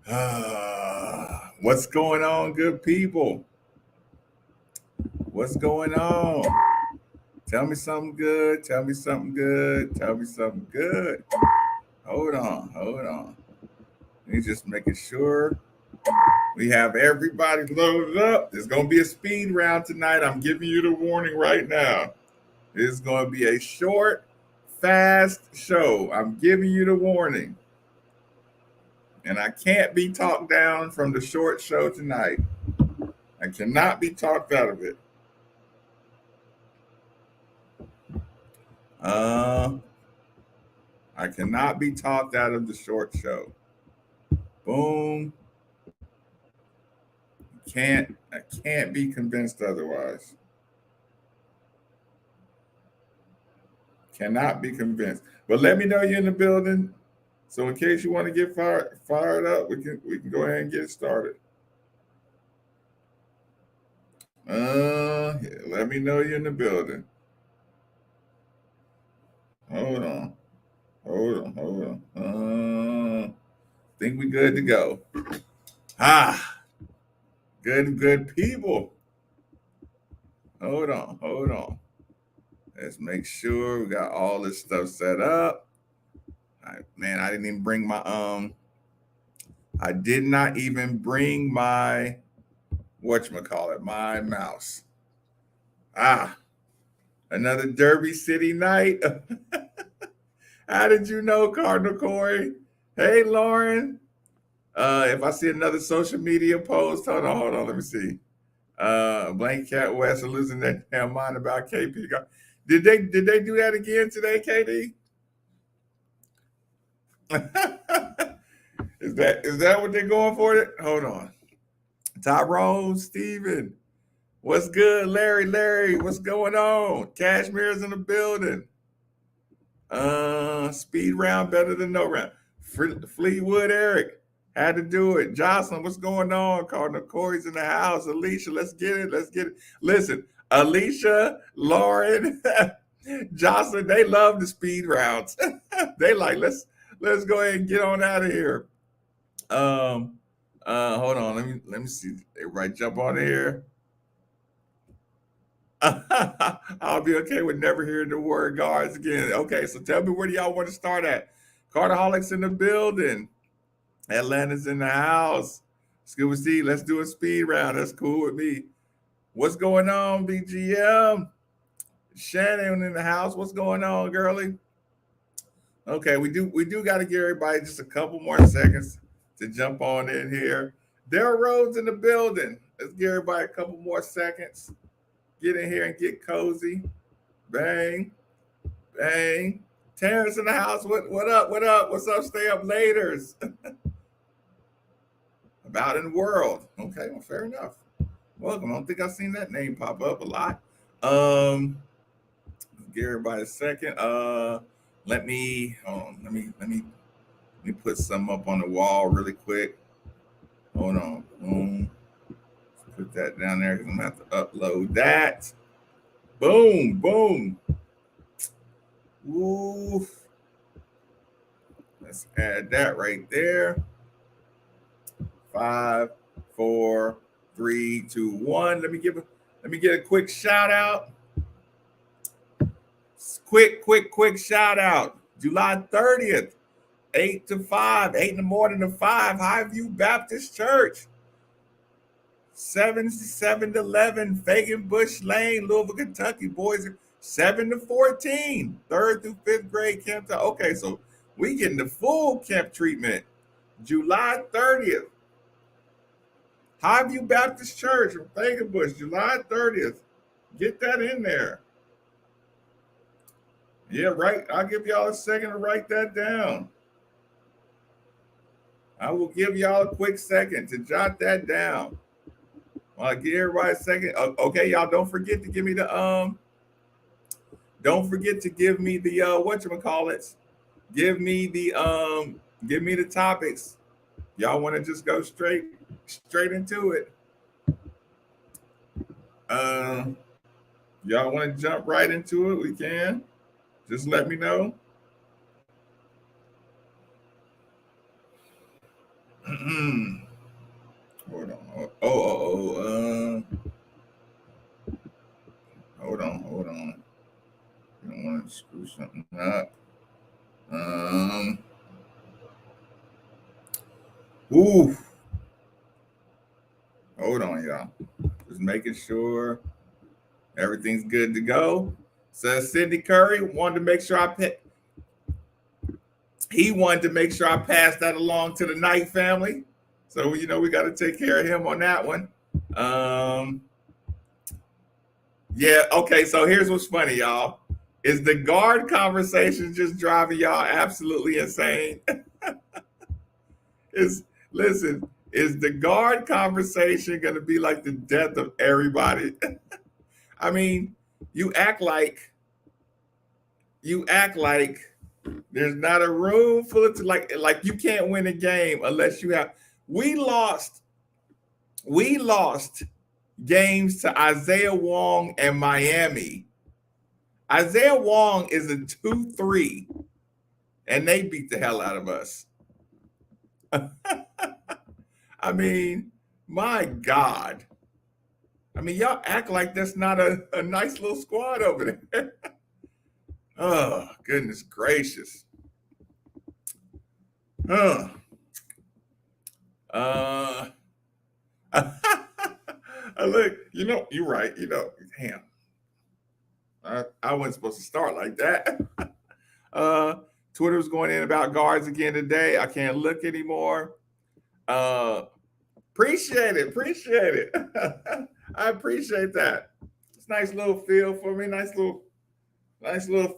What's going on, good people? What's going on? Tell me something good. Tell me something good. Tell me something good. Hold on. Hold on. Let me just making sure we have everybody loaded up. There's going to be a speed round tonight. I'm giving you the warning right now. It's going to be a short, fast show. I'm giving you the warning. And I can't be talked down from the short show tonight. I cannot be talked out of it. Uh, I cannot be talked out of the short show. Boom. I can't be convinced otherwise. Cannot be convinced. But let me know you're in the building. So in case you want to get fired up, we can go ahead and get started. Yeah, let me know you're in the building. Hold on. Hold on. Hold on. Think we good to go. Ah, good people. Hold on. Hold on. Let's make sure we got all this stuff set up. Man, I didn't even bring my I did not even bring my whatchamacallit, my mouse. Ah, another Derby City night. How did you know, Cardinal Corey? Hey, Lauren. If I see another social media post, hold on, let me see. Blank Cat West are losing their damn mind about KP. Did they do that again today, KD? Is that what they're going for? Hold on. Tyrone, Steven. What's good, Larry? What's going on? Cashmere's in the building. Speed round better than no round. Fleetwood Eric had to do it. Jocelyn, what's going on? Cardinal Corey's in the house. Alicia, let's get it. Let's get it. Listen, Alicia, Lauren, Jocelyn, they love the speed rounds. They like let's go ahead and get on out of here. Um, hold on. Let me see. Everybody jump on here. I'll be okay with never hearing the word guards again. Okay, so tell me, where do y'all want to start at? Carterholics in the building. Atlanta's in the house. Scuba C, let's do a speed round. That's cool with me. What's going on, BGM? Shannon in the house. What's going on, girly? Okay, we do got to give everybody just a couple more seconds to jump on in here. There are roads in the building. Let's give everybody a couple more seconds. Get in here and get cozy. Bang, bang. Terrence in the house. What up? What up? What's up? Stay up laters. About in the world. Okay, well, fair enough. Welcome. I don't think I've seen that name pop up a lot. Give everybody a second. Let me hold on. Let me put some up on the wall really quick. Hold on. Boom. Put that down there because I'm gonna have to upload that. Boom, boom. Ooh. Let's add that right there. 5, 4, 3, 2, 1. Let me get a quick shout out. Quick shout out. July 30th, 8 to 5, 8 in the morning to 5, Highview Baptist Church. 7 to 11, Fagan Bush Lane, Louisville, Kentucky. Boys are 7 to 14, 3rd through 5th grade camp. Okay, so we getting the full camp treatment. July 30th. Highview Baptist Church from Fagan Bush, July 30th. Get that in there. Yeah, right. I'll give y'all a second to write that down. I will give y'all a quick second to jot that down. I'll give everybody a second. Okay, y'all, don't forget to give me the whatchamacallits. Give me the topics. Y'all want to just go straight into it. Y'all want to jump right into it? We can. Just let me know. Hmm. Hold on. Oh. Hold on. You don't want to screw something up. Um. Ooh. Hold on, y'all. Just making sure everything's good to go. Says Sidney Curry wanted to make sure he wanted to make sure I passed that along to the Knight family. So we got to take care of him on that one. Um, yeah, okay. So here's what's funny, y'all. Is the guard conversation just driving y'all absolutely insane? is Listen, is the guard conversation gonna be like the death of everybody? I mean, you act like there's not a room full of like you can't win a game unless you have. We lost games to Isaiah Wong and Miami. Isaiah Wong is a 2-3, and they beat the hell out of us. I mean, my God. I mean, y'all act like that's not a nice little squad over there. Oh, goodness gracious. Huh. Look, you're right. Damn. I wasn't supposed to start like that. Twitter's going in about guards again today. I can't look anymore. Appreciate it. I appreciate that. It's a nice little feel for me. Nice little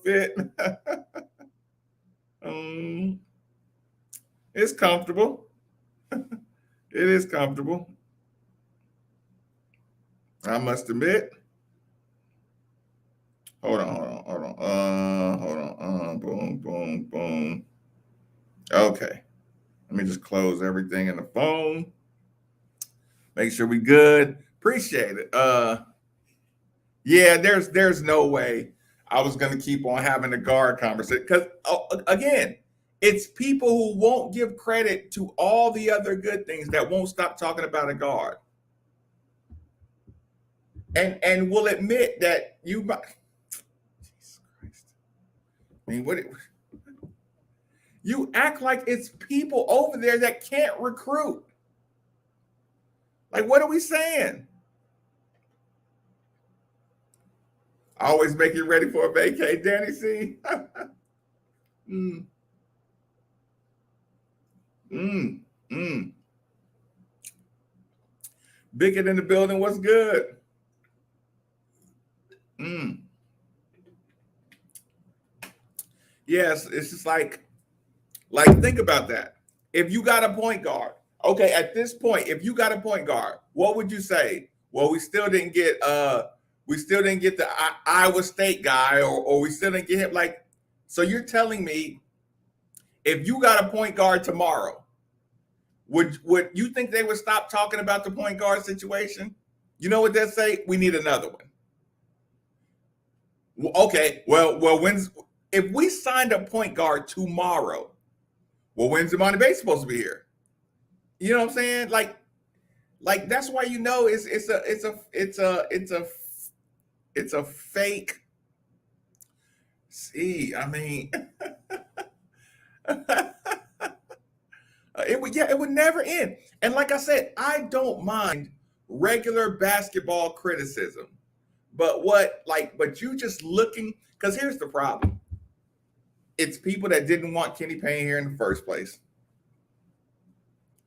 fit. It's comfortable. It is comfortable. I must admit. Hold on. Boom. Okay. Let me just close everything in the phone. Make sure we good. Appreciate it. Yeah, there's no way I was gonna keep on having a guard conversation because again, it's people who won't give credit to all the other good things that won't stop talking about a guard. And will admit that Jesus Christ. I mean, you act like it's people over there that can't recruit. Like, what are we saying? Always make you ready for a vacay, Danny C. Bigot in the building, what's good? Yes, it's just like think about that. If you got a point guard, okay, at this point, if you got a point guard, what would you say? Well, we still didn't get the Iowa State guy, or we still didn't get him. Like, so you're telling me if you got a point guard tomorrow, would you think they would stop talking about the point guard situation? You know what they say? We need another one. Okay, well, if we signed a point guard tomorrow? Well, when's Imani Bates supposed to be here? You know what I'm saying? Like that's why it's a fake. See, I mean, it would never end. And like I said, I don't mind regular basketball criticism, but you just looking, because here's the problem. It's people that didn't want Kenny Payne here in the first place.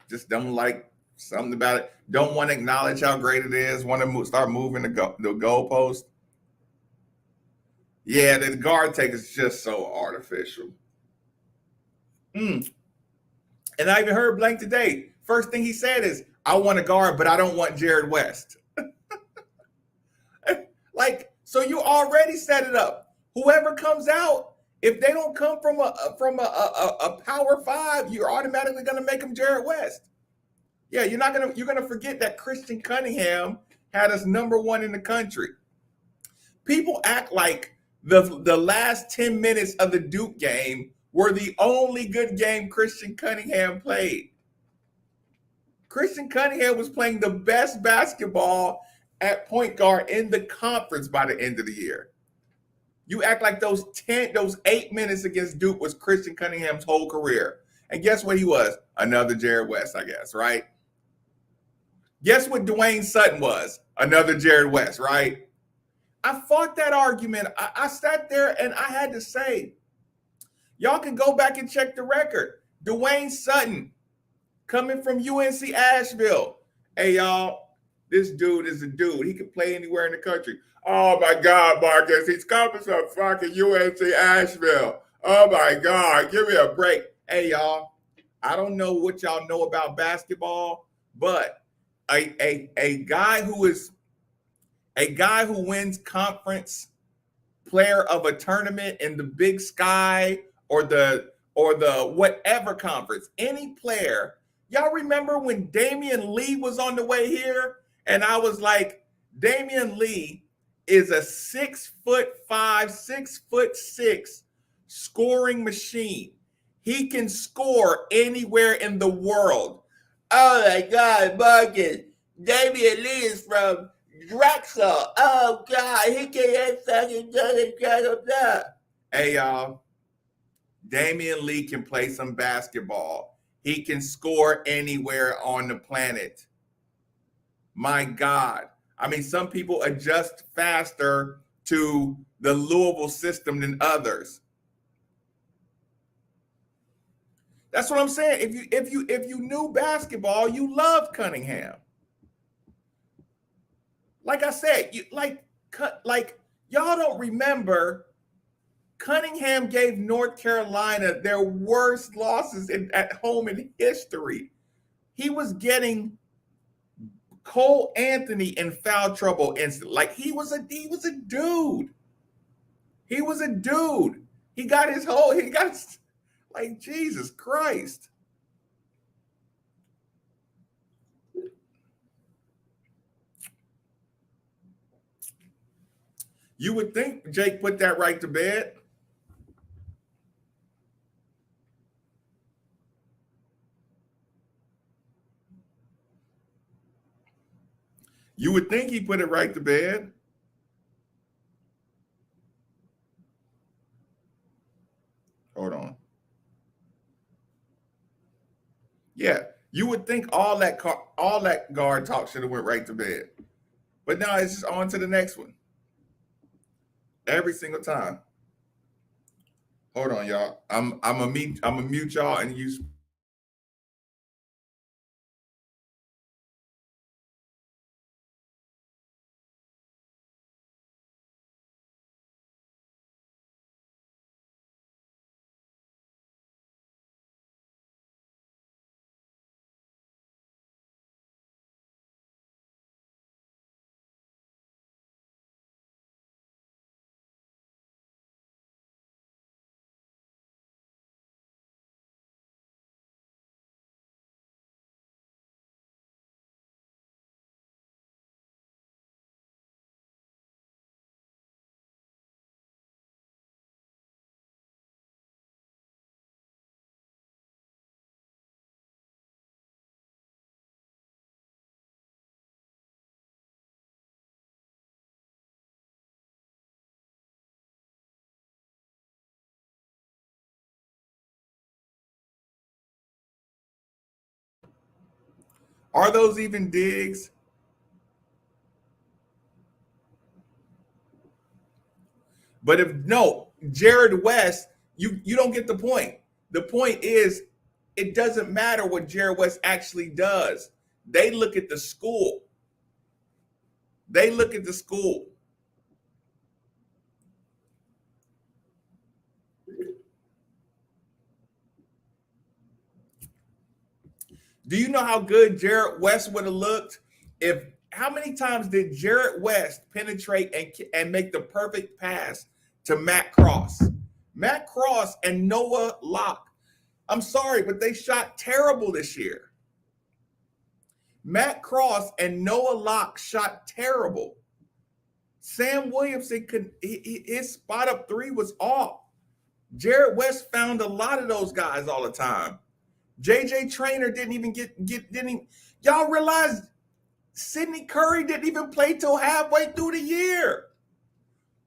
Just don't like something about it. Don't want to acknowledge how great it is. Want to start moving the goalpost. Yeah, the guard take is just so artificial. And I even heard Blank today. First thing he said is, I want a guard, but I don't want Jared West. Like, so you already set it up. Whoever comes out, if they don't come from a power five, you're automatically going to make them Jared West. Yeah, you're going to forget that Christian Cunningham had us number one in the country. People act like the last 10 minutes of the Duke game were the only good game Christian Cunningham played. Christian Cunningham was playing the best basketball at point guard in the conference by the end of the year. You act like those 8 minutes against Duke was Christian Cunningham's whole career. And guess what he was? Another Jared West, I guess, right? Guess what Dwayne Sutton was? Another Jared West, right? I fought that argument. I sat there and I had to say, y'all can go back and check the record. Dwayne Sutton, coming from UNC Asheville. Hey, y'all, this dude is a dude. He can play anywhere in the country. Oh, my God, Marcus, he's coming from fucking UNC Asheville. Oh, my God, give me a break. Hey, y'all, I don't know what y'all know about basketball, but a guy who wins conference player of a tournament in the Big Sky or the whatever conference, any player. Y'all remember when Damian Lee was on the way here? And I was like, Damian Lee is a 6'5", 6'6" scoring machine. He can score anywhere in the world. Oh my God, Marcus. Damian Lee is from Drexel. Oh God, he can't fucking do it. Hey y'all, Damian Lee can play some basketball. He can score anywhere on the planet. My God. I mean, some people adjust faster to the Louisville system than others. That's what I'm saying. If you knew basketball, you love Cunningham. Like I said, y'all don't remember Cunningham gave North Carolina their worst losses at home in history. He was getting Cole Anthony in foul trouble instantly. Like he was a dude. He was a dude. He got like Jesus Christ. You would think Jake put that right to bed. You would think he put it right to bed. Hold on. Yeah, you would think all that guard talk should have went right to bed. But now it's just on to the next one. Every single time. Hold on, y'all. I'm a mute y'all and use. Are those even digs? But if no, Jared West, you don't get the point. The point is, it doesn't matter what Jared West actually does. They look at the school. They look at the school. Do you know how good Jared West would have looked if? How many times did Jared West penetrate and make the perfect pass to Matt Cross? Matt Cross and Noah Locke. I'm sorry, but they shot terrible this year. Matt Cross and Noah Locke shot terrible. Sam Williamson his spot up three was off. Jared West found a lot of those guys all the time. JJ Trainer didn't even y'all realize Sidney Curry didn't even play till halfway through the year.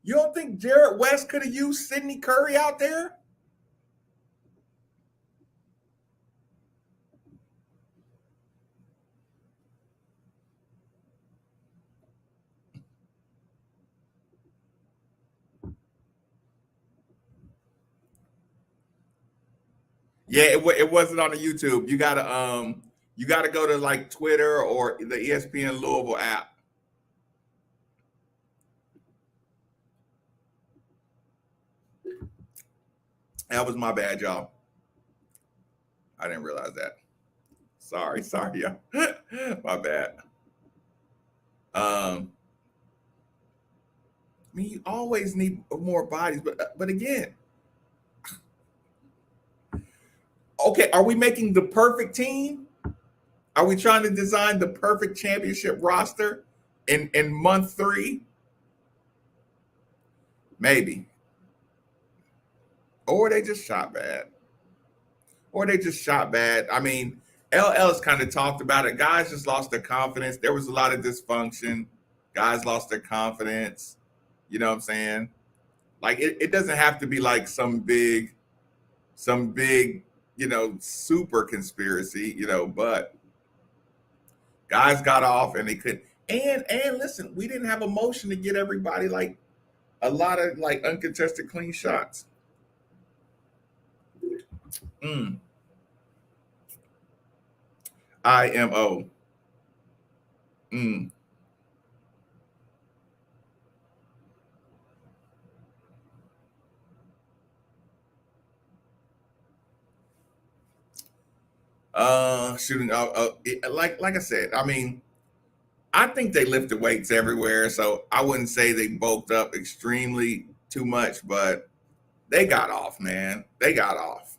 You don't think Jared West could have used Sidney Curry out there? Yeah, it wasn't on the YouTube. You gotta go to like Twitter or the ESPN Louisville app. That was my bad, y'all. I didn't realize that. Sorry, y'all. My bad. I mean, you always need more bodies, but again, okay, are we making the perfect team? Are we trying to design the perfect championship roster in month 3? Maybe. Or they just shot bad. I mean, LL has kind of talked about it. Guys just lost their confidence. There was a lot of dysfunction. Guys lost their confidence. You know what I'm saying? Like it doesn't have to be like some big, super conspiracy, but guys got off and they could and listen, we didn't have a motion to get everybody like a lot of like uncontested clean shots. Mm. IMO. Mm. Shooting out, like I said, I mean, I think they lifted weights everywhere, so I wouldn't say they bulked up extremely too much, but they got off, man. They got off,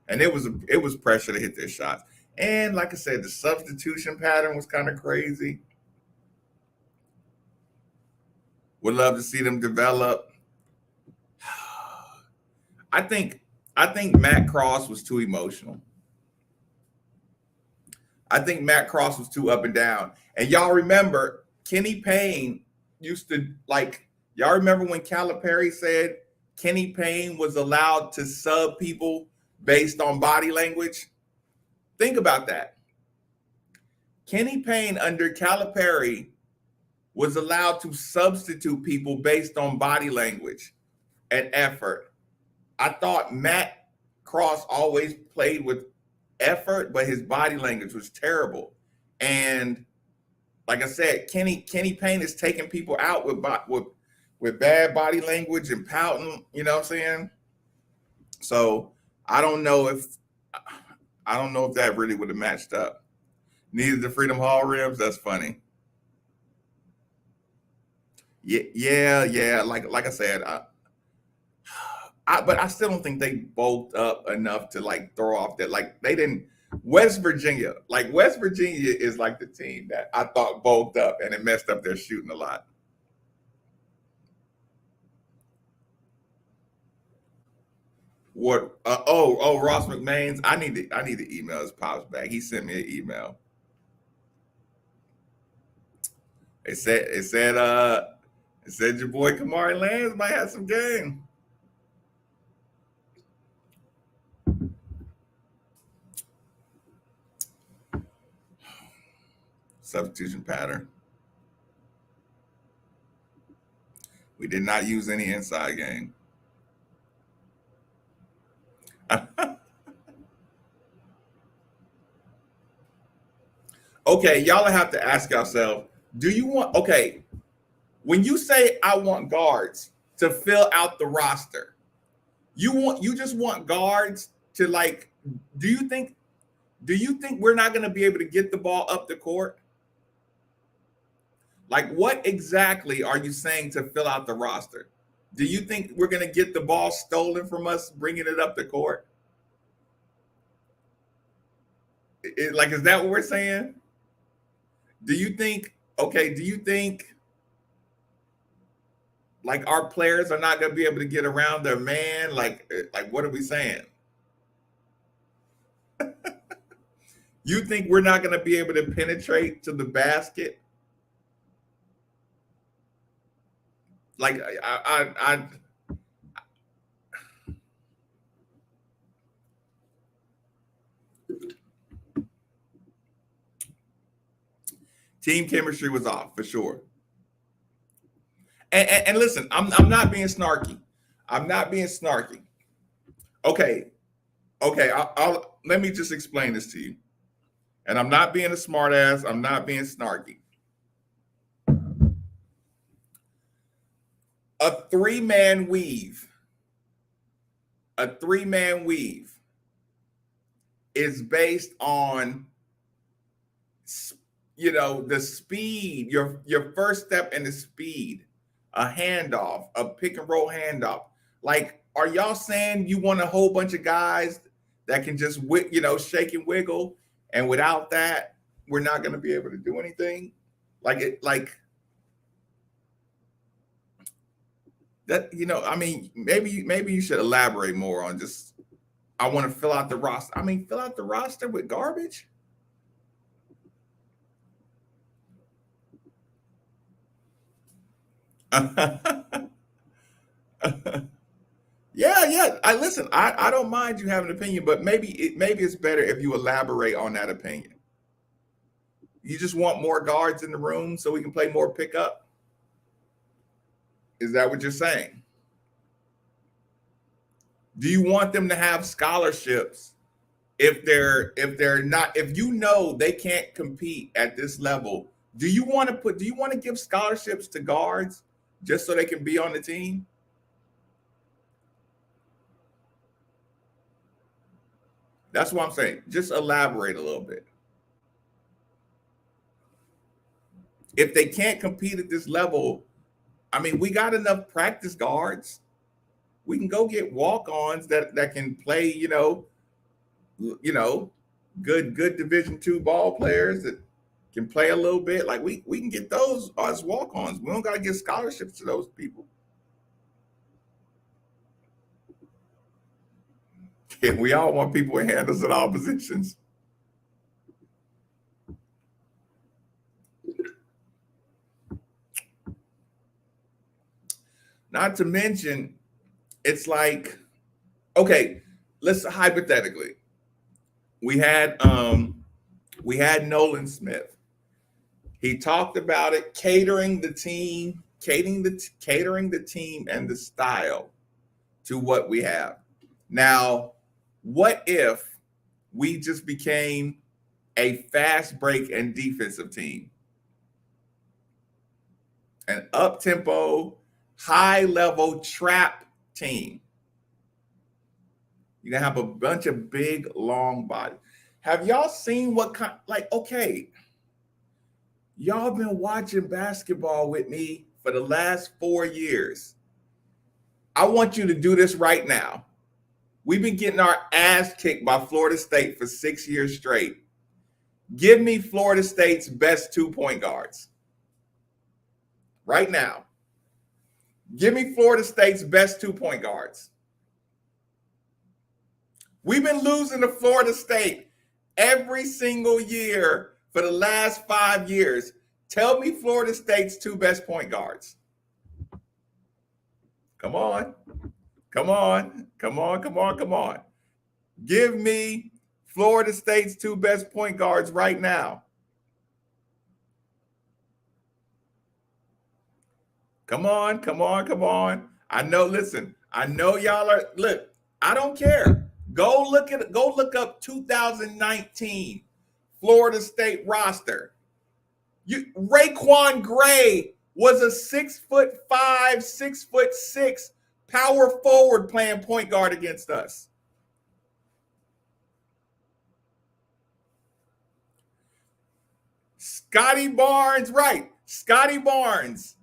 and it was pressure to hit their shots. And like I said, the substitution pattern was kind of crazy. Would love to see them develop. I think I think Matt Cross was too emotional. I think Matt Cross was too up and down. And y'all remember Kenny Payne used to like y'all remember when Calipari said Kenny Payne was allowed to sub people based on body language? Think about that. Kenny Payne under Calipari was allowed to substitute people based on body language and effort. I thought Matt Cross always played with effort, but his body language was terrible. And like I said, Kenny Payne is taking people out with bad body language and pouting. You know what I'm saying? So I don't know if that really would have matched up. Needed the Freedom Hall rims. That's funny. Yeah, yeah, yeah. Like I said, but I still don't think they bulked up enough to like throw off that. Like they didn't. West Virginia is like the team that I thought bulked up and it messed up their shooting a lot. What? Ross McMains. I need to email his pops back. He sent me an email. It said your boy Kamari Lands might have some game. Substitution pattern. We did not use any inside game. Okay, y'all have to ask yourself, do you want when you say I want guards to fill out the roster, you just want guards to like do you think we're not going to be able to get the ball up the court? Like what exactly are you saying to fill out the roster? Do you think we're going to get the ball stolen from us bringing it up the court? Like is that what we're saying? Do you think do you think like our players are not going to be able to get around their man? Like what are we saying? You think we're not going to be able to penetrate to the basket? Like I team chemistry was off for sure. And listen, I'm not being snarky. I'm not being snarky. Okay, okay. Let me just explain this to you. And I'm not being a smartass. I'm not being snarky. A three-man weave is based on, the speed, your first step in the speed, a handoff, a pick and roll handoff. Like, are y'all saying you want a whole bunch of guys that can just shake and wiggle, and without that we're not going to be able to do anything? Like that, I mean, maybe you should elaborate more on just, I want to fill out the roster. I mean, fill out the roster with garbage? Yeah. I don't mind you having an opinion, but maybe it's better if you elaborate on that opinion. You just want more guards in the room so we can play more pickup? Is that what you're saying? Do you want them to have scholarships if they're not, if they can't compete at this level? Do you want to give scholarships to guards just so they can be on the team? That's what I'm saying. Just elaborate a little bit. If they can't compete at this level, I mean, we got enough practice guards. We can go get walk-ons that can play, good Division II ball players that can play a little bit. Like we can get those as walk-ons. We don't got to give scholarships to those people. Yeah, we all want people with handles in all positions. Not to mention, it's like, okay, let's hypothetically, we had Nolan Smith. He talked about it, catering the team and the style to what we have. Now, what if we just became a fast break and defensive team? An up-tempo, high-level trap team. You're going to have a bunch of big, long bodies. Have y'all seen what kind, okay, y'all been watching basketball with me for the last 4 years. I want you to do this right now. We've been getting our ass kicked by Florida State for 6 years straight. Give me Florida State's best 2-point guards. Right now. Give me Florida State's best 2-point guards. We've been losing to Florida State every single year for the last 5 years. Tell me Florida State's 2 best point guards. Come on. Give me Florida State's 2 best point guards right now. Come on. I know y'all are, look, I don't care. Go look up 2019 Florida State roster. Raekwon Gray was a 6'5", 6'6" power forward playing point guard against us. Scotty Barnes, right? Scotty Barnes.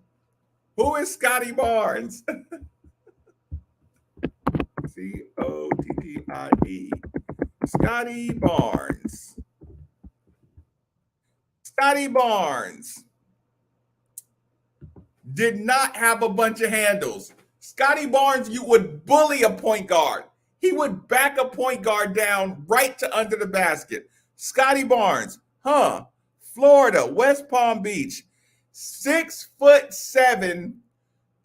Who is Scotty Barnes? Cottie. Scotty Barnes. Scotty Barnes did not have a bunch of handles. Scotty Barnes, you would bully a point guard. He would back a point guard down right to under the basket. Scotty Barnes, Florida, West Palm Beach, 6'7",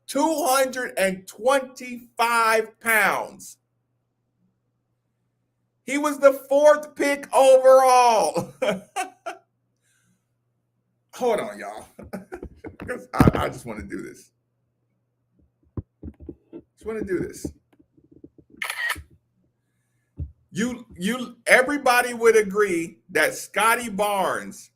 225 pounds. He was the 4th pick overall. Hold on, y'all. Because I just want to do this. Everybody would agree that Scotty Barnes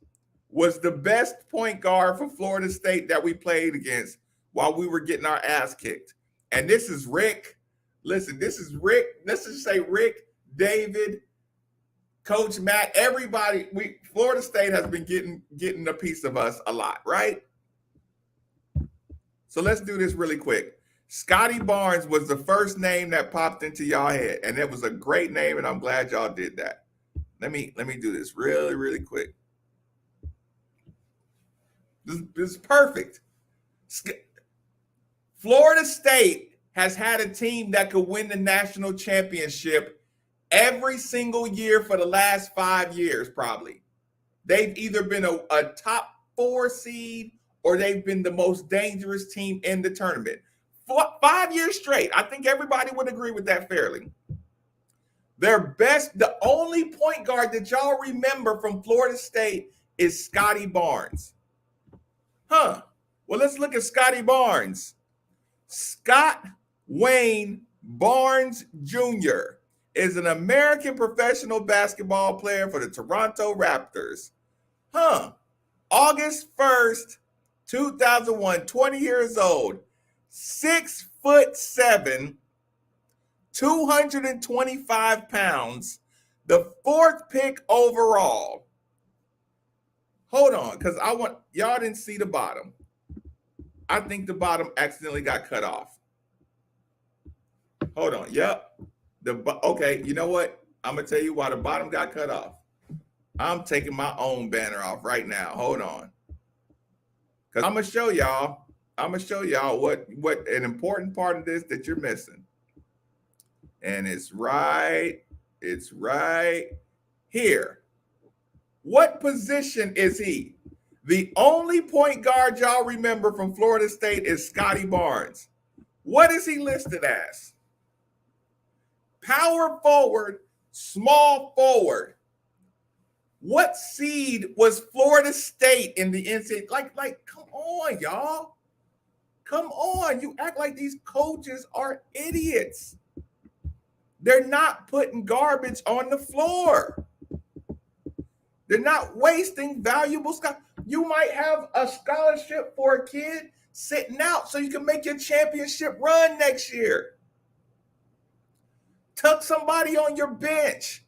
was the best point guard for Florida State that we played against while we were getting our ass kicked. And this is Rick. Listen, this is Rick. Let's just say Rick, David, Coach Matt, everybody. Florida State has been getting a piece of us a lot, right? So let's do this really quick. Scotty Barnes was the first name that popped into y'all head, and it was a great name, and I'm glad y'all did that. Let me do this really, really quick. This is perfect. Florida State has had a team that could win the national championship every single year for the last 5 years, probably. They've either been a top 4 seed or they've been the most dangerous team in the tournament. 5 years straight. I think everybody would agree with that fairly. The only point guard that y'all remember from Florida State is Scotty Barnes. Well, let's look at Scotty Barnes. Scott Wayne Barnes Jr. is an American professional basketball player for the Toronto Raptors. August 1st, 2001, 20 years old, 6'7", 225 pounds, the 4th pick overall. Hold on, because y'all didn't see the bottom. I think the bottom accidentally got cut off. Hold on. Yep. Okay, you know what? I'm going to tell you why the bottom got cut off. I'm taking my own banner off right now. Hold on. Because I'm going to show y'all what an important part of this that you're missing. And it's right here. What position is he? The only point guard y'all remember from Florida State is Scotty Barnes. What is he listed as? Power forward, small forward. What seed was Florida State in the NCAA? Like, come on, y'all. Come on. You act like these coaches are idiots. They're not putting garbage on the floor. They're not wasting valuable stuff. You might have a scholarship for a kid sitting out so you can make your championship run next year. Tuck somebody on your bench.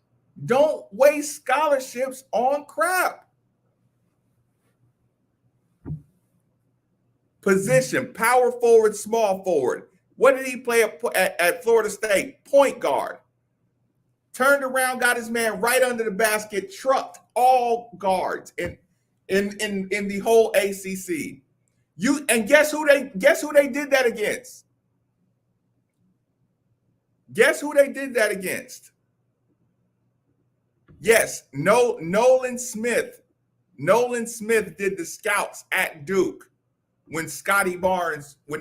Don't waste scholarships on crap. Position, power forward, small forward. What did he play at Florida State? Point guard. Turned around, got his man right under the basket, trucked all guards in the whole ACC. Guess who they did that against? Guess who they did that against? Yes, Nolan Smith. Nolan Smith did the scouts at Duke when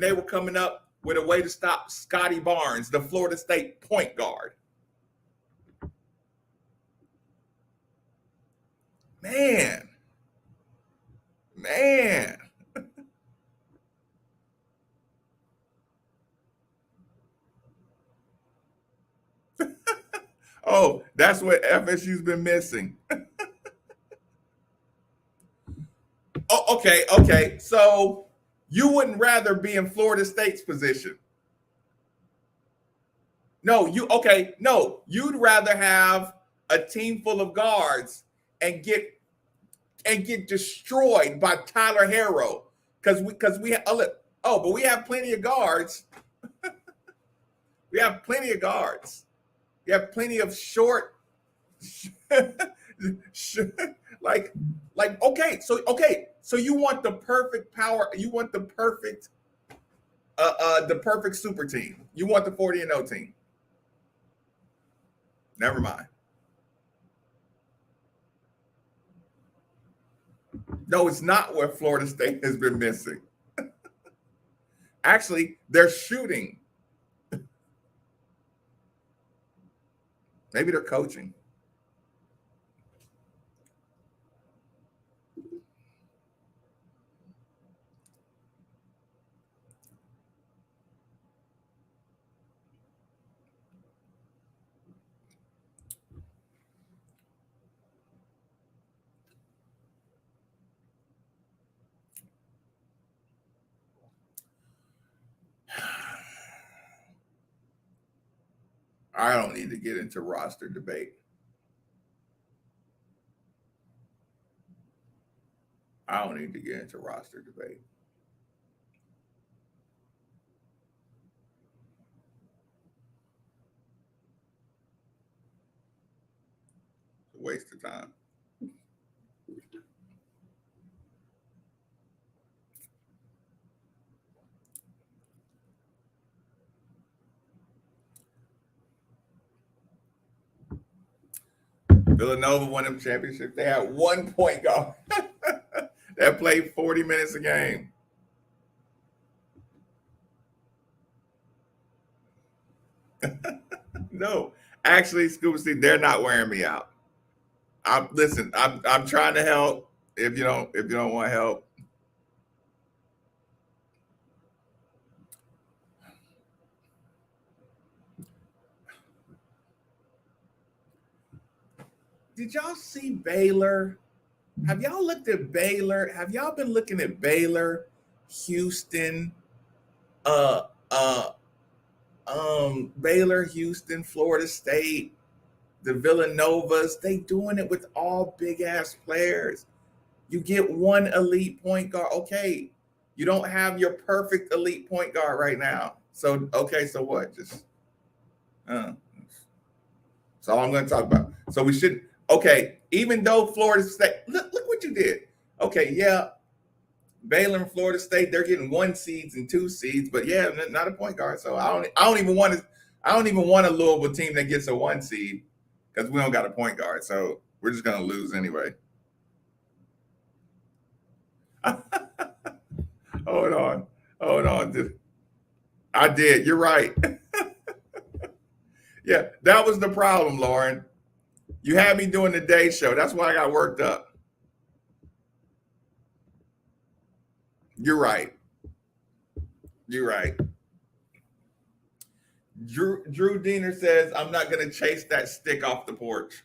they were coming up with a way to stop Scotty Barnes, the Florida State point guard. Man. Oh, that's what FSU's been missing. Oh, okay. So you wouldn't rather be in Florida State's position? No, you'd rather have a team full of guards and get destroyed by Tyler Herro because we have plenty of guards. We have plenty of guards. We have plenty of short so you want the perfect power, you want the perfect super team. You want the 40-0 team. Never mind. No, it's not what Florida State has been missing. Actually, they're shooting. Maybe they're coaching. I don't need to get into roster debate. I don't need to get into roster debate. It's a waste of time. Villanova won them championship. They had 1 point guard that played 40 minutes a game. No, actually, Scuba Steve, they're not wearing me out. I'm trying to help. If you don't want help, did y'all see Baylor? Have y'all looked at Baylor? Have y'all been looking at Baylor, Houston, uh, uh, Baylor, Houston, Florida State, the Villanovas? They doing it with all big ass players. You get one elite point guard. Okay, you don't have your perfect elite point guard right now. So okay, so what? Just that's all I'm going to talk about. So we should. Okay, even though Florida State, look what you did. Okay, yeah, Baylor and Florida State, they're getting 1 seeds and 2 seeds, but yeah, not a point guard. So I don't even want to. I don't even want a Louisville team that gets a 1 seed because we don't got a point guard. So we're just going to lose anyway. Hold on. I did. You're right. Yeah, that was the problem, Lauren. You had me doing the day show. That's why I got worked up. You're right. Drew Diener says, I'm not going to chase that stick off the porch.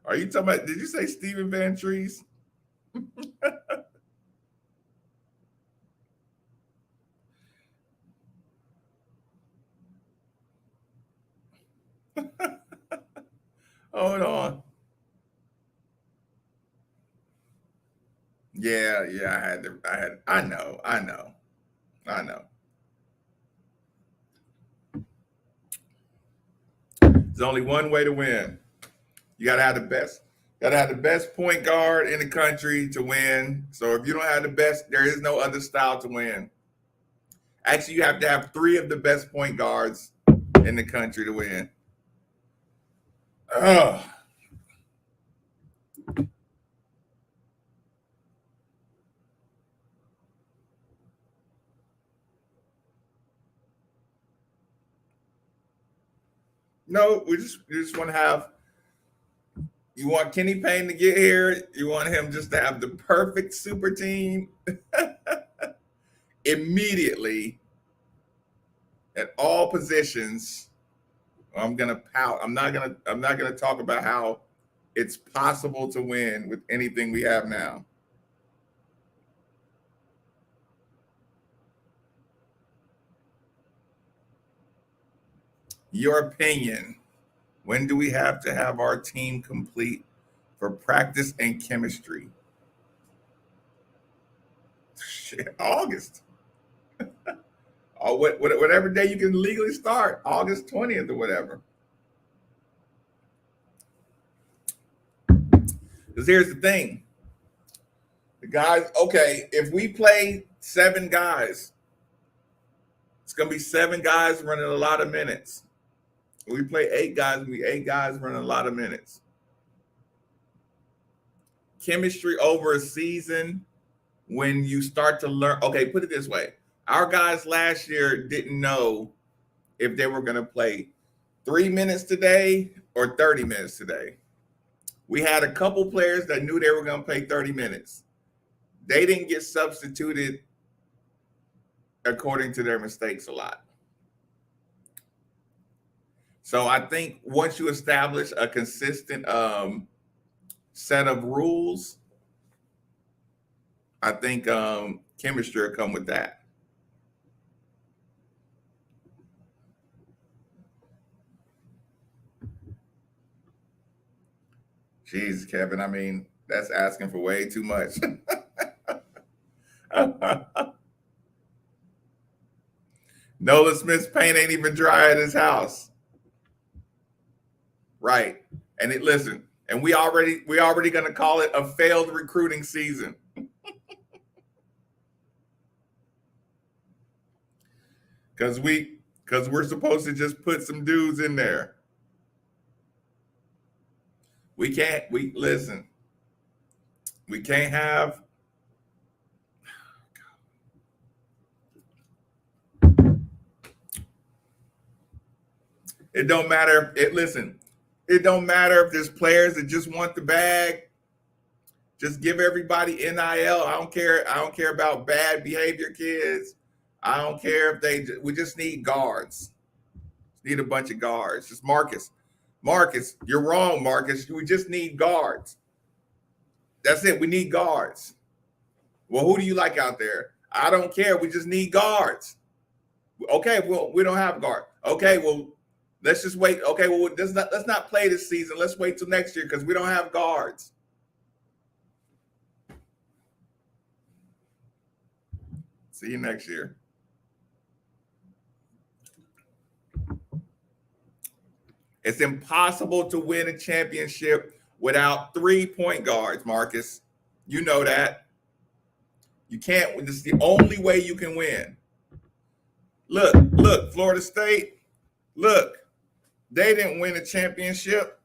Are you talking about, did you say Stephen Van Trees? Hold on. Yeah, I know. There's only one way to win. You gotta have the best. Gotta have the best point guard in the country to win. So if you don't have the best, there is no other style to win. Actually, you have to have 3 of the best point guards in the country to win. Ugh. No, we just want to have. You want Kenny Payne to get here. You want him just to have the perfect super team immediately at all positions. I'm gonna pout. I'm not gonna talk about how it's possible to win with anything we have now. Your opinion. When do we have to have our team complete for practice and chemistry? Shit, August. Or whatever day you can legally start, August 20th or whatever. Because here's the thing. The Guys, okay, if we play 7 guys, it's going to be 7 guys running a lot of minutes. If we play 8 guys, it'll be 8 guys running a lot of minutes. Chemistry over a season, when you start to learn, okay, put it this way. Our guys last year didn't know if they were going to play 3 minutes today or 30 minutes today. We had a couple players that knew they were going to play 30 minutes. They didn't get substituted according to their mistakes a lot. So I think once you establish a consistent set of rules, I think chemistry will come with that. Jeez, Kevin, I mean, that's asking for way too much. Nolan Smith's paint ain't even dry at his house. Right. And listen, and we already gonna call it a failed recruiting season. Cause we're supposed to just put some dudes in there. We can't have it don't matter. It don't matter if there's players that just want the bag. Just give everybody NIL. I don't care about bad behavior kids. I don't care if we just need guards. Need a bunch of guards. Just Marcus, you're wrong, Marcus. We just need guards. That's it. We need guards. Well, who do you like out there? I don't care. We just need guards. Okay, well, we don't have guard. Okay, well, let's just wait. Okay, well, let's not play this season. Let's wait till next year because we don't have guards. See you next year. It's impossible to win a championship without 3 point guards, Marcus. You know that. You can't. This is the only way you can win. Look, Florida State. Look, they didn't win a championship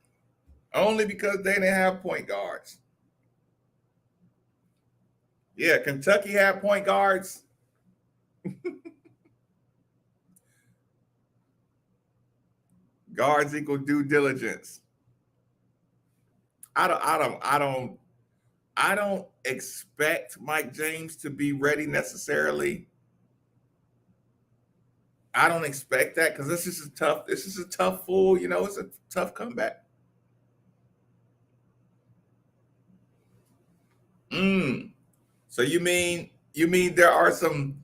only because they didn't have point guards. Yeah, Kentucky had point guards. Guards equal due diligence. I don't expect Mike James to be ready necessarily. I don't expect that because this is a tough full, it's a tough comeback. So you mean there are some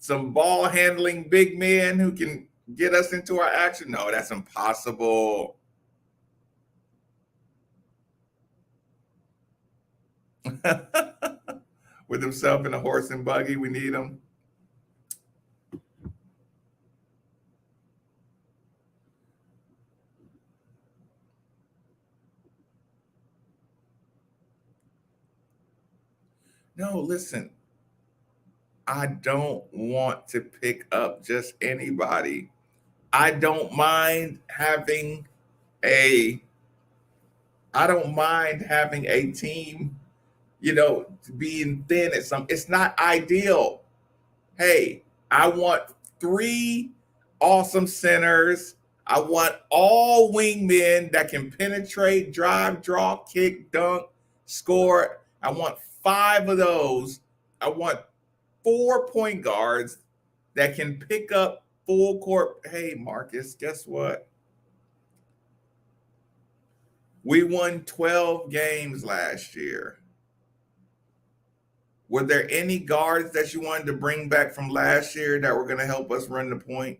ball handling big men who can get us into our action? No, that's impossible. With himself in a horse and buggy, we need him. No, listen. I don't want to pick up just anybody. I don't mind having a team, being thin at some. It's not ideal. Hey, I want 3 awesome centers. I want all wingmen that can penetrate, drive, draw, kick, dunk, score. I want 5 of those. I want 4 point guards that can pick up full court. Hey, Marcus, guess what? We won 12 games last year. Were there any guards that you wanted to bring back from last year that were going to help us run the point?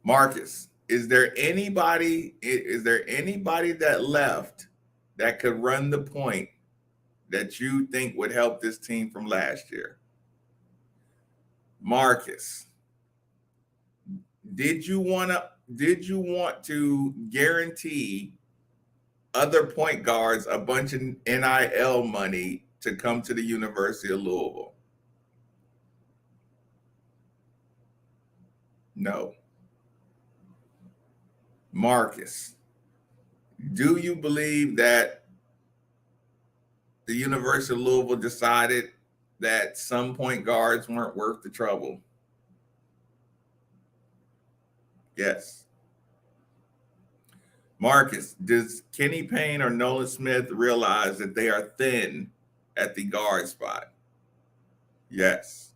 Marcus, is there anybody that left that could run the point that you think would help this team from last year? Marcus, did you want to guarantee other point guards a bunch of NIL money to come to the University of Louisville? No. Marcus, do you believe that the University of Louisville decided that some point guards weren't worth the trouble? Yes. Marcus, does Kenny Payne or Nolan Smith realize that they are thin at the guard spot? Yes.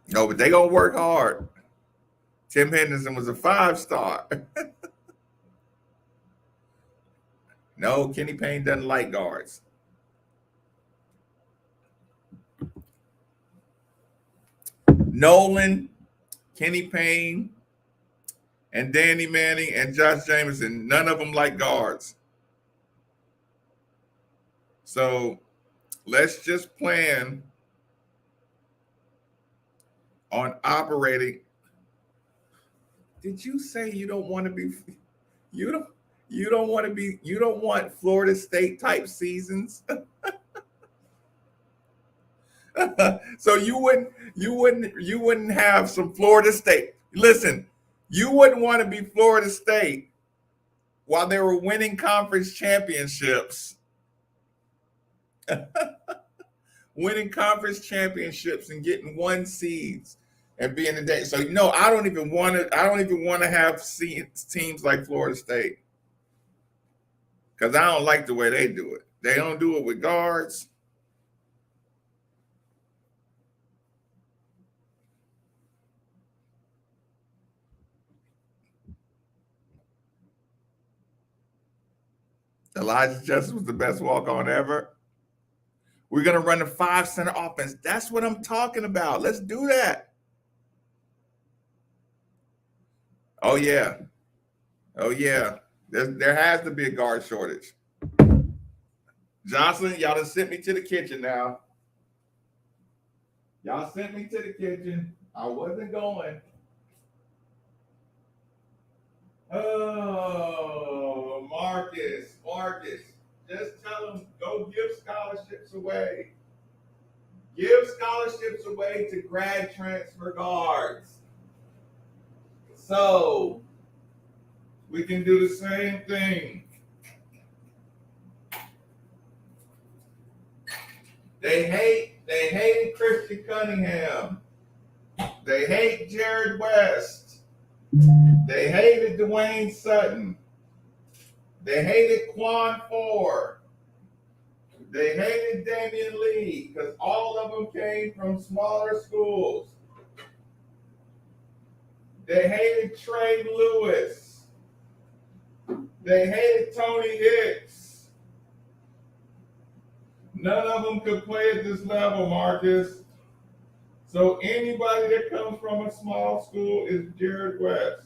No, but they gonna work hard. Tim Henderson was a 5-star. No, Kenny Payne doesn't like guards. Nolan, Kenny Payne, and Danny Manning and Josh Jameson, none of them like guards. So let's just plan on operating. Did you say you don't want to be you don't want to be you don't want Florida State type seasons? So you wouldn't have some Florida State. Listen, you wouldn't want to be Florida State while they were winning conference championships. Winning conference championships and getting 1 seeds and being the day. So no, I don't even want to have teams like Florida State. Because I don't like the way they do it. They don't do it with guards. Elijah Justice was the best walk-on ever. We're going to run a 5-center offense. That's what I'm talking about. Let's do that. Oh, yeah. Oh, yeah. There has to be a guard shortage. Jocelyn, y'all done sent me to the kitchen now. Y'all sent me to the kitchen. I wasn't going. Oh, Marcus. Just tell them, go give scholarships away. Give scholarships away to grad transfer guards. So we can do the same thing. They hate Christian Cunningham. They hate Jared West. They hated Dwayne Sutton. They hated Quan Ford. They hated Damian Lee because all of them came from smaller schools. They hated Trey Lewis. They hated Tony Hicks. None of them could play at this level, Marcus. So anybody that comes from a small school is Jared West.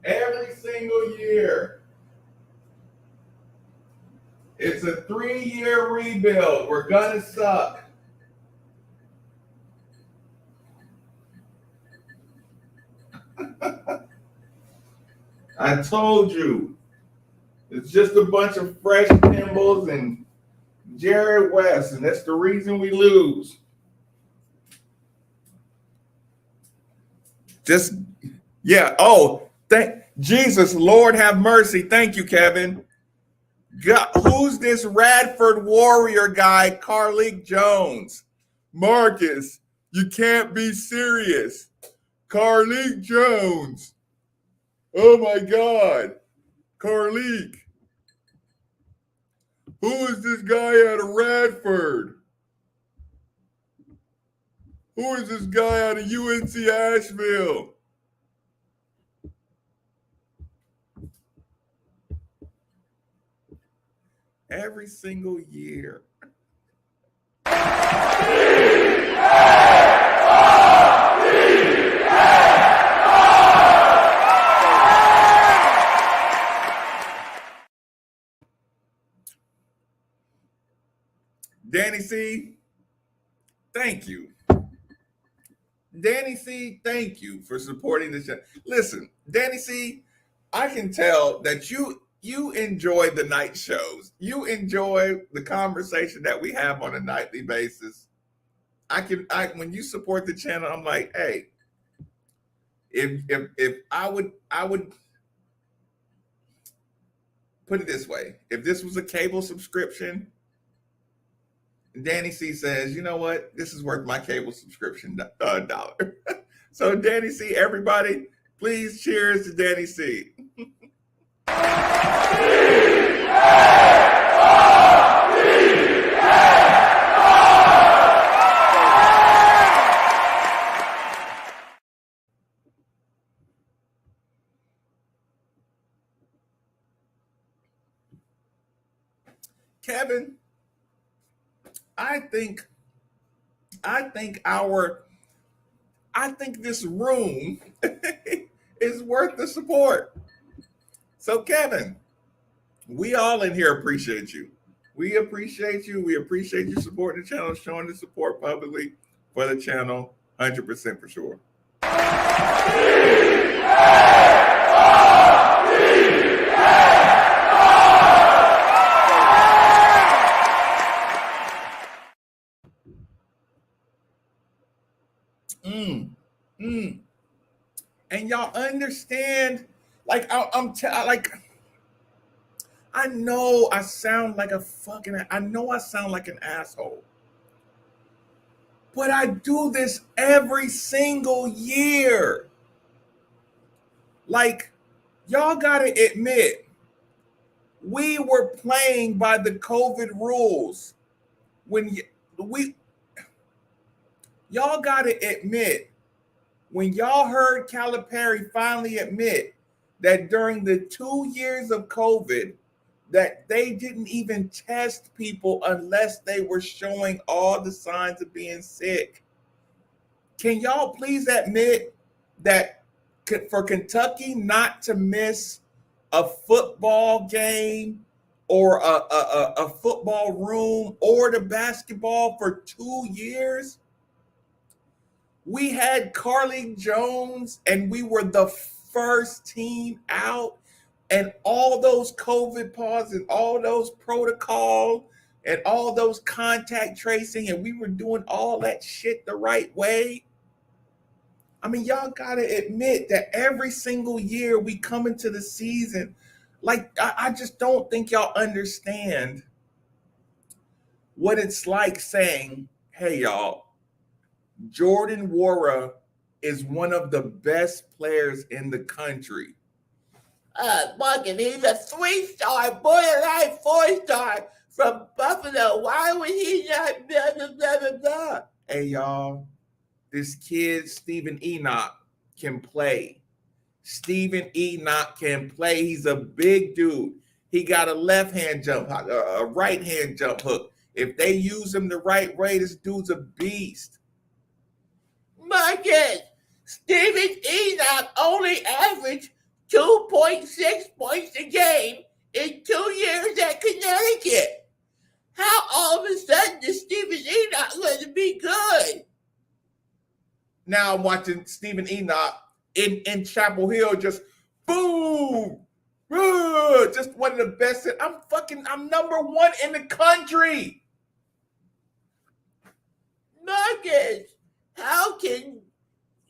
Every single year. It's a 3-year rebuild. We're gonna suck. I told you. It's just a bunch of fresh Kimballs and Jared West, and that's the reason we lose. Just, yeah. Oh, thank Jesus, Lord have mercy. Thank you, Kevin. God, who's this Radford Warrior guy, Carleek Jones? Marcus, you can't be serious. Carleek Jones. Oh my God. Carleek. Who is this guy out of Radford? Who is this guy out of UNC Asheville? Every single year. Danny C, thank you. Danny C, thank you for supporting the show. Listen, Danny C, I can tell that you enjoy the night shows. You enjoy the conversation that we have on a nightly basis. I when you support the channel, I'm like, hey, if I would put it this way. If this was a cable subscription, Danny C says, you know what? This is worth my cable subscription dollar. So Danny C, everybody, please cheers to Danny C. Kevin, I think this room is worth the support. So Kevin, we all in here appreciate you. We appreciate you. We appreciate you supporting the channel, showing the support publicly for the channel, 100% for sure. And y'all understand, like I know I sound like an asshole, but I do this every single year. Like, y'all gotta admit, we were playing by the COVID rules when y'all gotta admit, when y'all heard Calipari finally admit that during the 2 years of COVID, that they didn't even test people unless they were showing all the signs of being sick. Can y'all please admit that for Kentucky not to miss a football game or a football room or the basketball for 2 years? We had Carly Jones and we were the first team out, and all those COVID pause and all those protocol and all those contact tracing, and we were doing all that shit the right way. I mean, y'all gotta admit that every single year we come into the season, like I just don't think y'all understand what it's like saying, hey y'all, Jordan Nwora is one of the best players in the country. Bugging, he's a 3-star, borderline 4-star from Buffalo. Why would he not blah, blah, blah, blah, blah? Hey, y'all, this kid, Steven Enoch, can play. Steven Enoch can play. He's a big dude. He got a left-hand jump, a right-hand jump hook. If they use him the right way, this dude's a beast. Marcus, Steven Enoch only averaged 2.6 points a game in 2 years at Connecticut. How all of a sudden is Steven Enoch going to be good? Now I'm watching Steven Enoch in Chapel Hill just boom, just one of the best. I'm number one in the country. Marcus, how can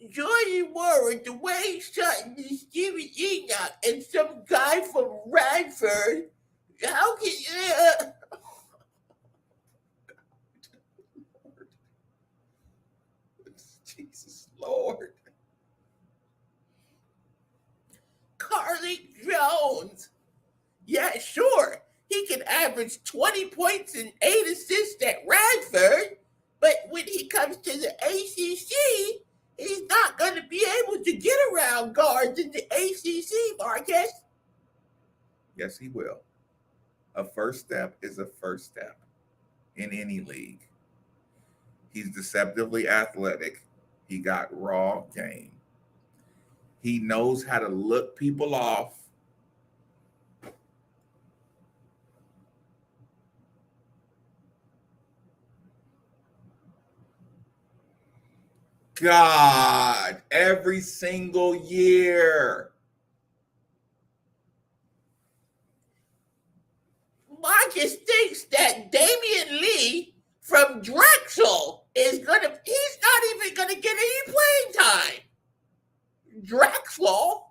Jordan Nwora, Dwayne Sutton, and Steven Enoch, and some guy from Radford, how can Jesus Lord. Carly Jones. Yeah, sure. He can average averaged 20 points and 8 assists at Radford, but when he comes to the ACC, he's not going to be able to get around guards in the ACC, Marcus. Yes, he will. A first step is a first step in any league. He's deceptively athletic. He got raw game. He knows how to look people off. God, every single year. Marcus thinks that Damian Lee from Drexel he's not even going to get any playing time. Drexel?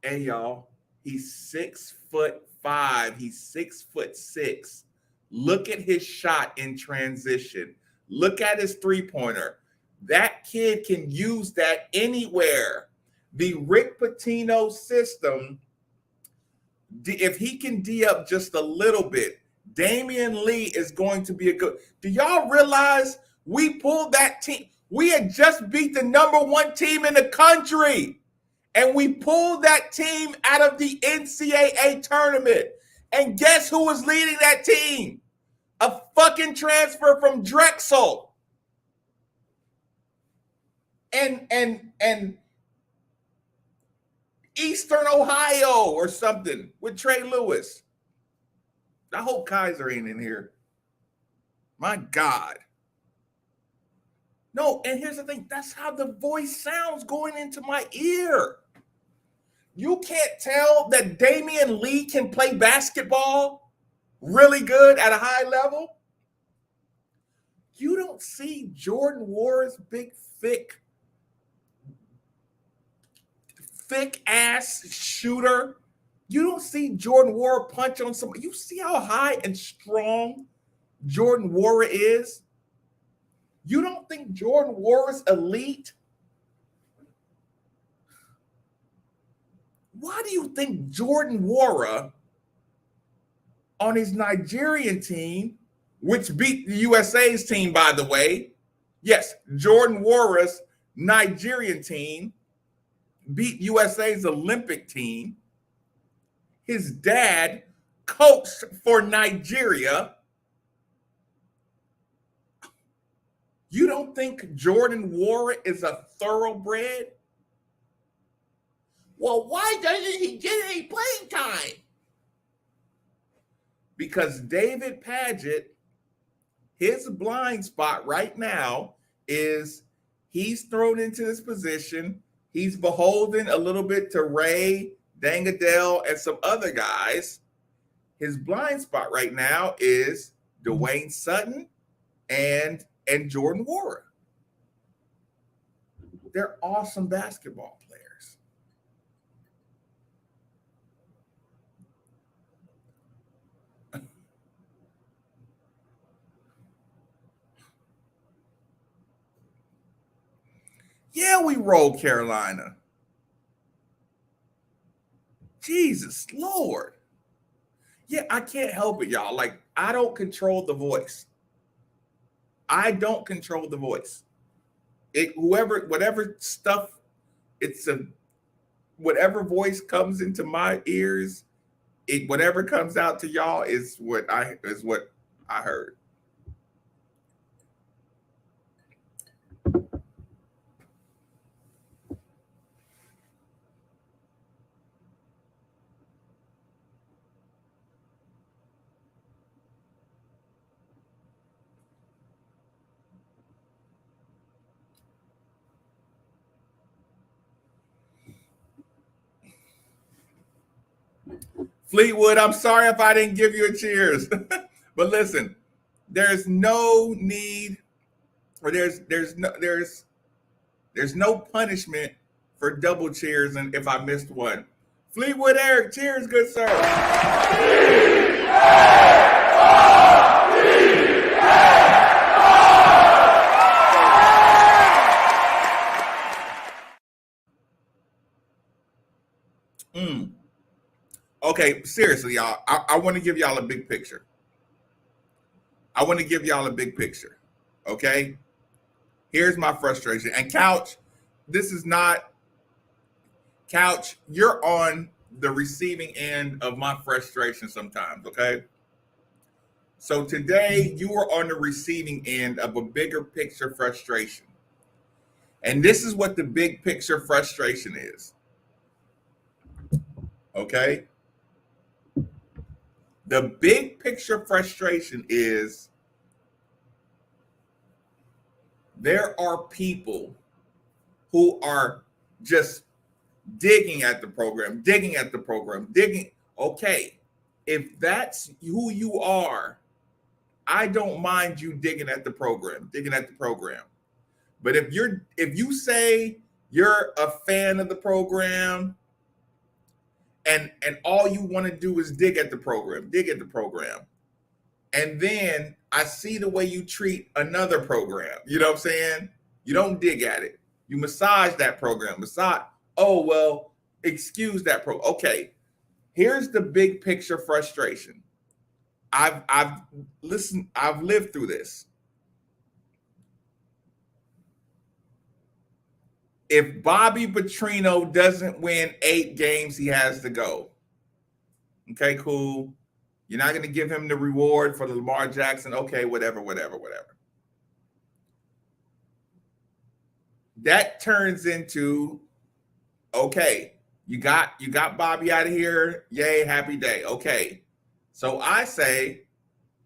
Hey, y'all, he's 6'5". He's 6'6". Look at his shot in transition. Look at his three-pointer. That kid can use that anywhere. The Rick Pitino system, if he can D up just a little bit, Damian Lee is going to be a good. Do y'all realize we pulled that team? We had just beat the number 1 team in the country, and we pulled that team out of the NCAA tournament. And guess who was leading that team? A fucking transfer from Drexel. And Eastern Ohio or something with Trey Lewis. I hope Kaiser ain't in here. My God. No, and here's the thing. That's how the voice sounds going into my ear. You can't tell that Damian Lee can play basketball really good at a high level. You don't see Jordan Wara's big, thick ass shooter. You don't see Jordan Nwora punch on somebody. You see how high and strong Jordan Nwora is? You don't think Jordan Nwora's elite? Why do you think Jordan Nwora on his Nigerian team, which beat the USA's team, by the way, yes, Jordan Nwora's Nigerian team beat USA's Olympic team. His dad coached for Nigeria. You don't think Jordan Nwora is a thoroughbred? Well, why doesn't he get any playing time? Because David Padgett, his blind spot right now is he's thrown into this position. He's beholden a little bit to Ray Dangadell and some other guys. His blind spot right now is Dwayne Sutton and Jordan Nwora. They're awesome basketball players. Yeah, we rolled Carolina. Jesus Lord. Yeah, I can't help it, y'all. Like, I don't control the voice. I don't control the voice. Whatever stuff, whatever voice comes into my ears, whatever comes out to y'all is what I heard. Fleetwood, I'm sorry if I didn't give you a cheers. But listen, there's no need, or there's no punishment for double cheers and if I missed one. Fleetwood Eric, cheers, good sir. Okay, seriously, y'all. I want to give y'all a big picture. I want to give y'all a big picture. Okay? Here's my frustration. And Couch, this is not Couch, you're on the receiving end of my frustration sometimes, okay? So today you are on the receiving end of a bigger picture frustration. And this is what the big picture frustration is. Okay? The big picture frustration is there are people who are just digging at the program, digging at the program, digging. Okay, if that's who you are, I don't mind you digging at the program, digging at the program. But if you say you're a fan of the program and all you want to do is dig at the program, and then I see the way you treat another program, you know what I'm saying? You don't dig at it. You massage that program. Oh, well, excuse that Okay. Here's the big picture frustration. I've lived through this. If Bobby Petrino doesn't win 8 games, he has to go. Okay, cool. You're not going to give him the reward for the Lamar Jackson. Okay, whatever. That turns into, okay, you got Bobby out of here. Yay, happy day. Okay. So I say,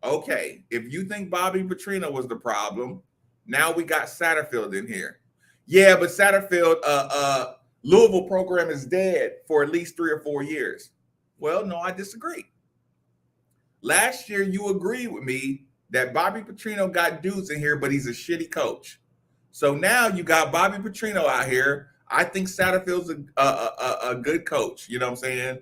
okay, if you think Bobby Petrino was the problem, now we got Satterfield in here. Yeah, but Satterfield, Louisville program is dead for at least 3 or 4 years. Well, no, I disagree. Last year, you agreed with me that Bobby Petrino got dudes in here, but he's a shitty coach. So now you got Bobby Petrino out here. I think Satterfield's a good coach. You know what I'm saying?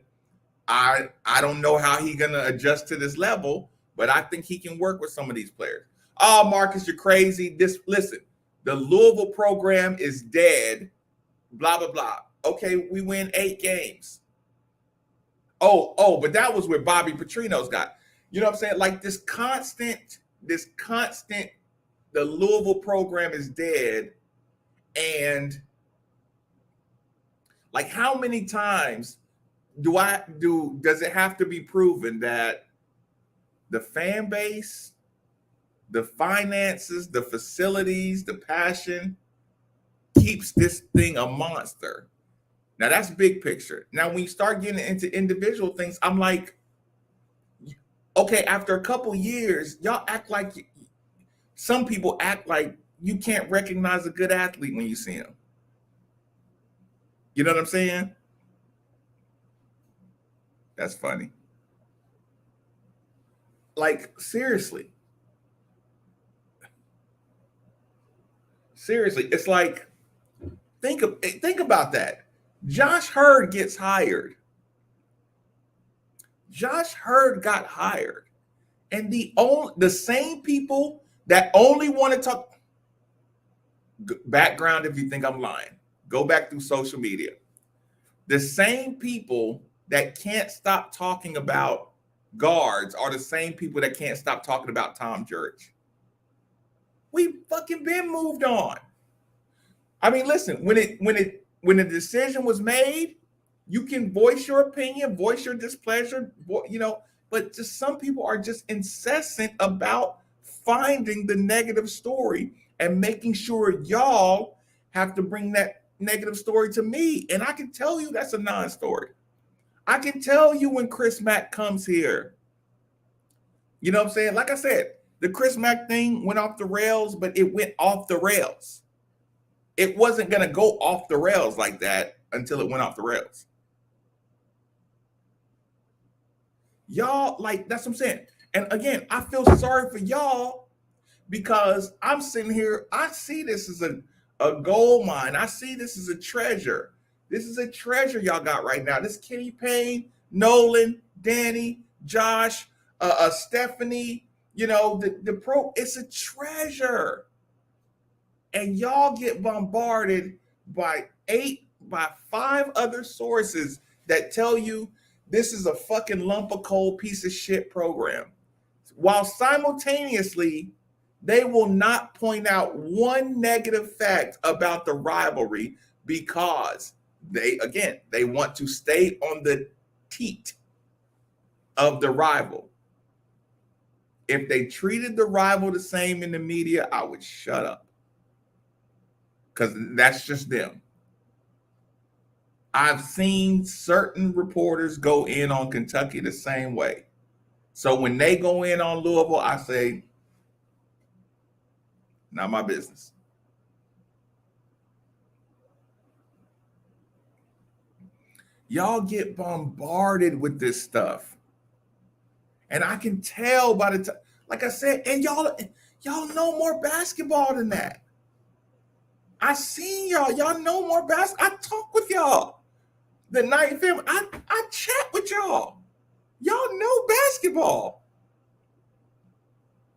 I don't know how he's going to adjust to this level, but I think he can work with some of these players. Oh, Marcus, you're crazy. Listen, the Louisville program is dead. Blah, blah, blah. Okay, we win 8 games. Oh, but that was where Bobby Petrino's got. You know what I'm saying? Like this constant, the Louisville program is dead. And like how many times does it have to be proven that the fan base, the finances, the facilities, the passion keeps this thing a monster? Now that's big picture. Now when you start getting into individual things, I'm like, okay, after a couple years, y'all act like some people act like you can't recognize a good athlete when you see him. You know what I'm saying? That's funny. Like seriously, it's like think about that. Josh Hurd gets hired. Josh Hurd got hired, and the same people that only want to talk background. If you think I'm lying, go back through social media. The same people that can't stop talking about guards are the same people that can't stop talking about Tom Jurich. We fucking been moved on. I mean, listen, when the decision was made, you can voice your opinion, voice your displeasure, but just some people are just incessant about finding the negative story and making sure y'all have to bring that negative story to me. And I can tell you that's a non-story. I can tell you when Chris Mack comes here. You know what I'm saying? Like I said, the Chris Mack thing went off the rails, but it went off the rails. It wasn't going to go off the rails like that until it went off the rails. Y'all, like, that's what I'm saying. And again, I feel sorry for y'all because I'm sitting here. I see this as a gold mine. I see this as a treasure. This is a treasure y'all got right now. This Kenny Payne, Nolan, Danny, Josh, Stephanie, the pro, it's a treasure. And y'all get bombarded by 5 other sources that tell you this is a fucking lump of coal piece of shit program. While simultaneously, they will not point out one negative fact about the rivalry because they want to stay on the teat of the rival. If they treated the rival the same in the media, I would shut up. Because that's just them. I've seen certain reporters go in on Kentucky the same way. So when they go in on Louisville, I say, not my business. Y'all get bombarded with this stuff. And I can tell by the time, like I said, and y'all know more basketball than that. I seen y'all. Y'all know more basketball. I talk with y'all. The night film, I chat with y'all. Y'all know basketball.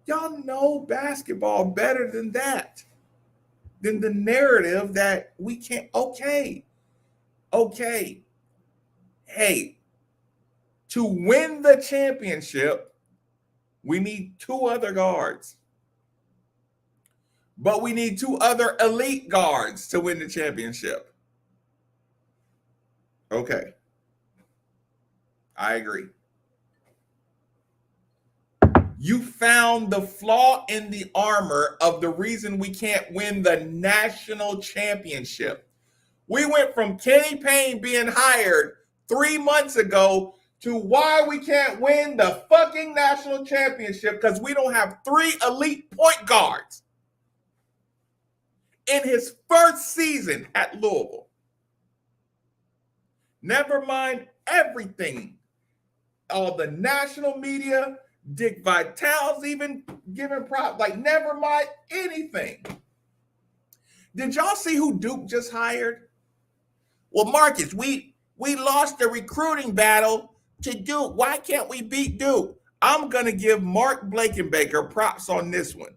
Y'all know basketball better than that. Than the narrative that we can't. Okay. Hey, to win the championship, we need 2 other guards. But we need 2 other elite guards to win the championship. Okay. I agree. You found the flaw in the armor of the reason we can't win the national championship. We went from Kenny Payne being hired 3 months ago to why we can't win the fucking national championship because we don't have 3 elite point guards in his first season at Louisville. Never mind everything. All the national media, Dick Vitale's even giving props. Like, never mind anything. Did y'all see who Duke just hired? Well, Marcus, we lost the recruiting battle to Duke. Why can't we beat Duke? I'm going to give Mark Blankenbaker props on this one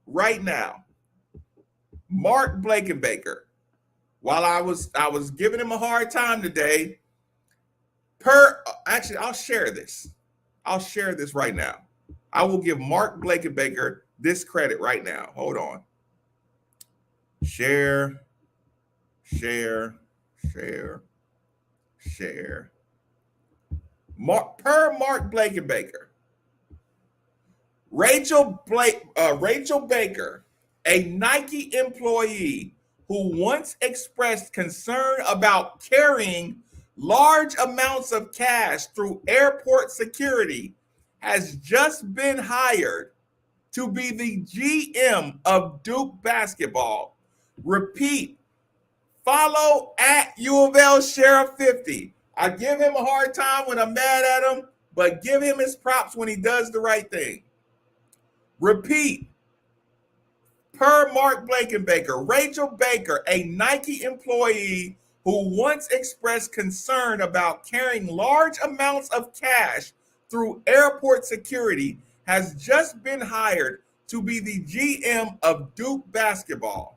right now. Mark Blankenbaker, while I was giving him a hard time today, actually, I'll share this. I'll share this right now. I will give Mark Blankenbaker this credit right now. Hold on. Share. Mark Blankenbaker. Rachel Baker, a Nike employee who once expressed concern about carrying large amounts of cash through airport security, has just been hired to be the GM of Duke basketball. Repeat, follow at U of L Sheriff 50. I give him a hard time when I'm mad at him, but give him his props when he does the right thing. Repeat, per Mark Blankenbaker, Rachel Baker, a Nike employee who once expressed concern about carrying large amounts of cash through airport security, has just been hired to be the GM of Duke basketball.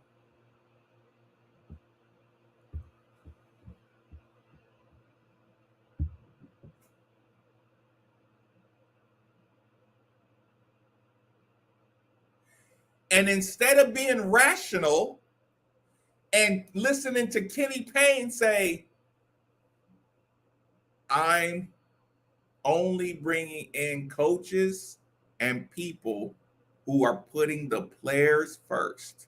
And instead of being rational and listening to Kenny Payne say, I'm only bringing in coaches and people who are putting the players first.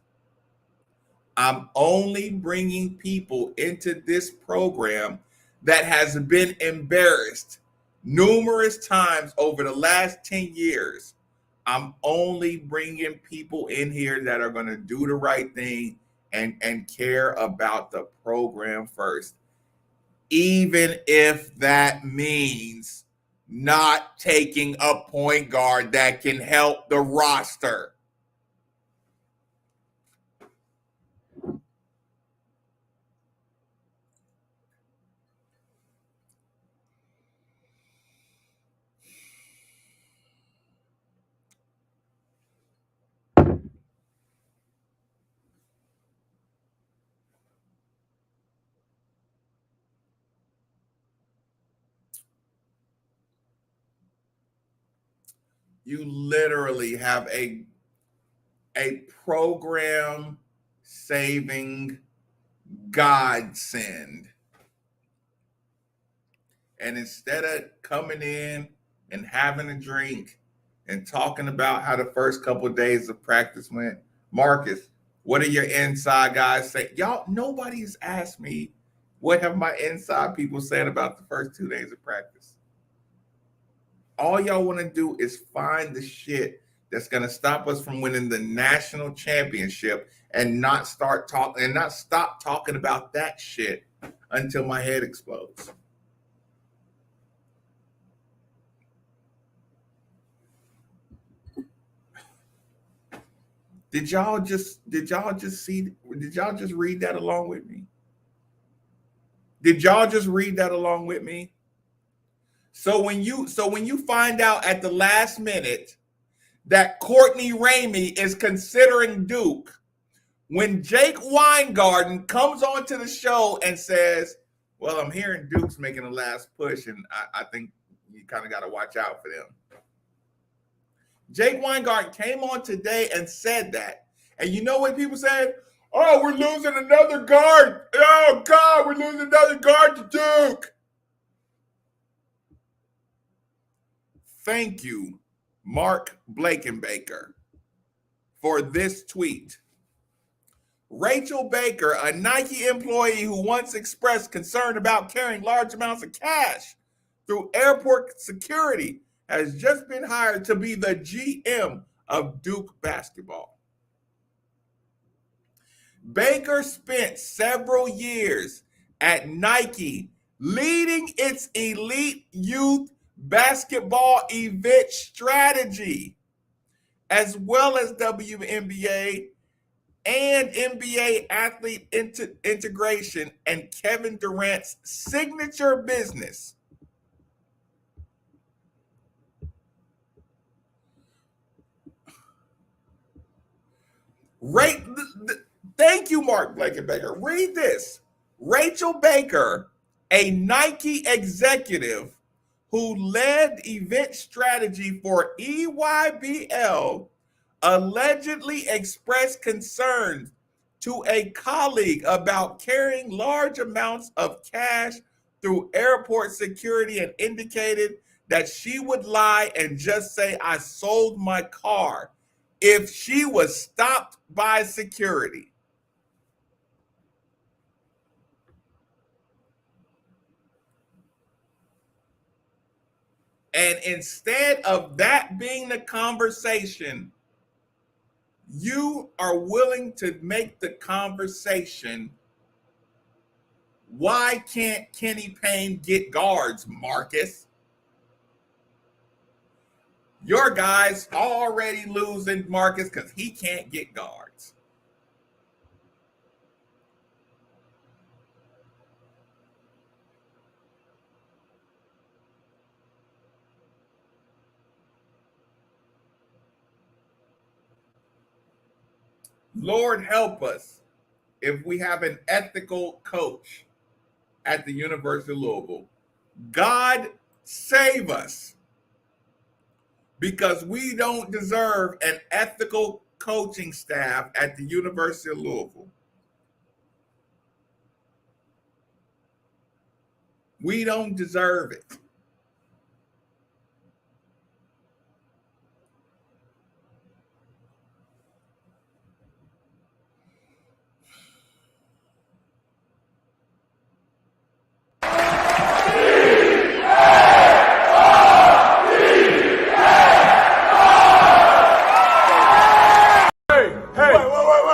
I'm only bringing people into this program that has been embarrassed numerous times over the last 10 years. I'm only bringing people in here that are going to do the right thing and care about the program first, even if that means not taking a point guard that can help the roster. You literally have a program saving godsend. And instead of coming in and having a drink and talking about how the first couple of days of practice went, Marcus, what are your inside guys say? Y'all, nobody's asked me what have my inside people said about the first 2 days of practice. All y'all want to do is find the shit that's going to stop us from winning the national championship and not stop talking about that shit until my head explodes. Did y'all just read that along with me? Did y'all just read that along with me? So when you find out at the last minute that Courtney Ramey is considering Duke, when Jake Weingarten comes onto the show and says, well, I'm hearing Duke's making a last push, and I think you kind of got to watch out for them. Jake Weingarten came on today and said that. And you know what people said? Oh, we're losing another guard. Oh, God, we're losing another guard to Duke. Thank you, Mark Blakenbaker, for this tweet. Rachel Baker, a Nike employee who once expressed concern about carrying large amounts of cash through airport security, has just been hired to be the GM of Duke basketball. Baker spent several years at Nike leading its elite youth basketball event strategy, as well as WNBA and NBA athlete integration and Kevin Durant's signature business. Thank you, Mark Blakenbaker. Read this. Rachel Baker, a Nike executive who led event strategy for EYBL, allegedly expressed concerns to a colleague about carrying large amounts of cash through airport security and indicated that she would lie and just say, I sold my car, if she was stopped by security. And instead of that being the conversation, you are willing to make the conversation, why can't Kenny Payne get guards, Marcus? Your guy's already losing, Marcus, because he can't get guards. Lord help us if we have an ethical coach at the University of Louisville. God save us, because we don't deserve an ethical coaching staff at the University of Louisville. We don't deserve it.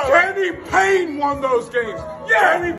Kenny Payne won those games. Yeah,